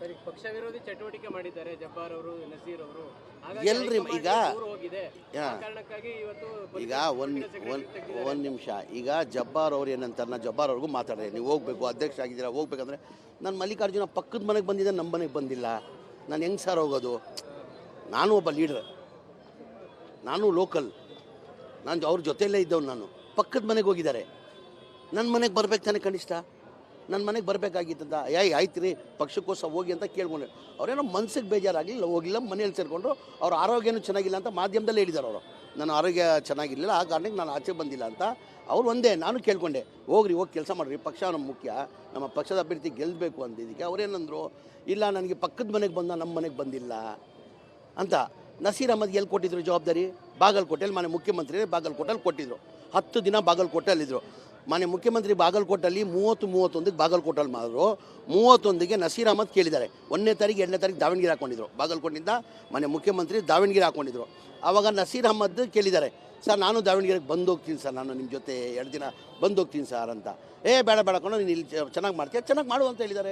ಸರಿ, ಪಕ್ಷ ವಿರೋಧಿ ಚಟುವಟಿಕೆ ಮಾಡಿದ್ದಾರೆ ಜಬ್ಬಾರ್ ಅವರು, ನಸೀರ್ ಅವರು. ಎಲ್ರಿ ಈಗ ಹೋಗಿದೆ ಯಾ. ಕಾರಣಕ್ಕಾಗಿ ಇವತ್ತು ಈಗ ಒಂದು ನಿಮಿಷ. ಈಗ ಜಬ್ಬಾರ್ ಅವ್ರು ಏನಂತಾರೆ, ಜಬ್ಬಾರ್ ಅವ್ರಿಗೂ ಮಾತಾಡಿದೆ, ನೀವು ಹೋಗ್ಬೇಕು, ಅಧ್ಯಕ್ಷ ಆಗಿದ್ದೀರಾ, ಹೋಗ್ಬೇಕಂದ್ರೆ ನಾನು ಮಲ್ಲಿಕಾರ್ಜುನ ಪಕ್ಕದ ಮನೆಗೆ ಬಂದಿದ್ದೆ, ನಮ್ಮ ಮನೆಗೆ ಬಂದಿಲ್ಲ. ನಾನು ಹೆಂಗೆ ಸರ್ ಹೋಗೋದು? ನಾನು ಒಬ್ಬ ಲೀಡ್ರ್, ನಾನು ಲೋಕಲ್, ನಾನು ಅವ್ರ ಜೊತೆಯಲ್ಲೇ ಇದ್ದವ್ನು. ನಾನು ಪಕ್ಕದ ಮನೆಗೆ ಹೋಗಿದ್ದಾರೆ, ನನ್ನ ಮನೆಗೆ ಬರ್ಬೇಕು ತಾನೆ ಕನಿಷ್ಠ. ನನ್ನ ಮನೆಗೆ ಬರಬೇಕಾಗಿತ್ತಂತ ಆಯ್ತು ರೀ ಪಕ್ಷಕ್ಕೋಸ್ಕರ ಹೋಗಿ ಅಂತ ಕೇಳ್ಕೊಂಡ್ರೆ, ಅವರೇನೋ ಮನ್ಸಿಗೆ ಬೇಜಾರಾಗಲಿಲ್ಲ, ಹೋಗಿಲ್ಲ, ಮನೇಲಿ ಸೇರಿಕೊಂಡ್ರು. ಅವ್ರ ಆರೋಗ್ಯನೂ ಚೆನ್ನಾಗಿಲ್ಲ ಅಂತ ಮಾಧ್ಯಮದಲ್ಲೇ ಹೇಳಿದ್ದಾರೆ ಅವರು. ನನ್ನ ಆರೋಗ್ಯ ಚೆನ್ನಾಗಿರಲಿಲ್ಲ, ಆ ಕಾರಣಕ್ಕೆ ನಾನು ಆಚೆ ಬಂದಿಲ್ಲ ಅಂತ. ಅವ್ರು ಒಂದೇ ನಾನು ಕೇಳ್ಕೊಂಡೆ, ಹೋಗಿ ಕೆಲಸ ಮಾಡಿರಿ, ಪಕ್ಷ ನಮ್ಮ ಮುಖ್ಯ, ನಮ್ಮ ಪಕ್ಷದ ಅಭ್ಯರ್ಥಿ ಗೆಲ್ಲಬೇಕು ಅಂದಿದ್ದಕ್ಕೆ ಅವರೇನಂದರು, ಇಲ್ಲ ನನಗೆ ಪಕ್ಕದ ಮನೆಗೆ ಬಂದ, ನಮ್ಮ ಮನೆಗೆ ಬಂದಿಲ್ಲ ಅಂತ. ನಸೀರ್ ಅಹಮದ್ಗೆ ಎಲ್ಲಿ ಕೊಟ್ಟಿದ್ರು ಜವಾಬ್ದಾರಿ? ಬಾಗಲಕೋಟೆಯಲ್ಲಿ ಮಾನ್ಯ ಮುಖ್ಯಮಂತ್ರಿ ಬಾಗಲಕೋಟೆಯಲ್ಲಿ ಕೊಟ್ಟಿದ್ರು. 10 ದಿನ ಬಾಗಲಕೋಟೆಯಲ್ಲಿದ್ದರು. ಮಾನ್ಯ ಮುಖ್ಯಮಂತ್ರಿ ಬಾಗಲಕೋಟೆಯಲ್ಲಿ 31ಕ್ಕೆ ಬಾಗಲಕೋಟೆಯಲ್ಲಿ ಮಾಡಿದ್ರು. 31ಗೆ ನಸೀರ್ ಅಹಮದ್ ಕೇಳಿದ್ದಾರೆ. 1ನೇ ತಾರೀಕು 2ನೇ ತಾರೀಕು ದಾವಣಗೆರೆ ಹಾಕೊಂಡಿದ್ರು. ಬಾಗಲಕೋಟೆಯಿಂದ ಮಾನ್ಯ ಮುಖ್ಯಮಂತ್ರಿ ದಾವಣಗೆರೆ ಹಾಕೊಂಡಿದ್ರು. ಆವಾಗ ನಸೀರ್ ಅಹಮದ್ ಕೇಳಿದ್ದಾರೆ, ಸರ್ ನಾನು ದಾವಣಗೆರೆಗೆ ಬಂದು ಹೋಗ್ತೀನಿ ಸರ್, ನಾನು ನಿಮ್ಮ ಜೊತೆ 2 ದಿನ ಬಂದು ಹೋಗ್ತೀನಿ ಸರ್ ಅಂತ. ಬೇಡ ಕಣೋ, ನೀನು ಇಲ್ಲಿ ಚೆನ್ನಾಗಿ ಮಾಡ್ತೀಯ, ಚೆನ್ನಾಗಿ ಮಾಡು ಅಂತ ಹೇಳಿದ್ದಾರೆ.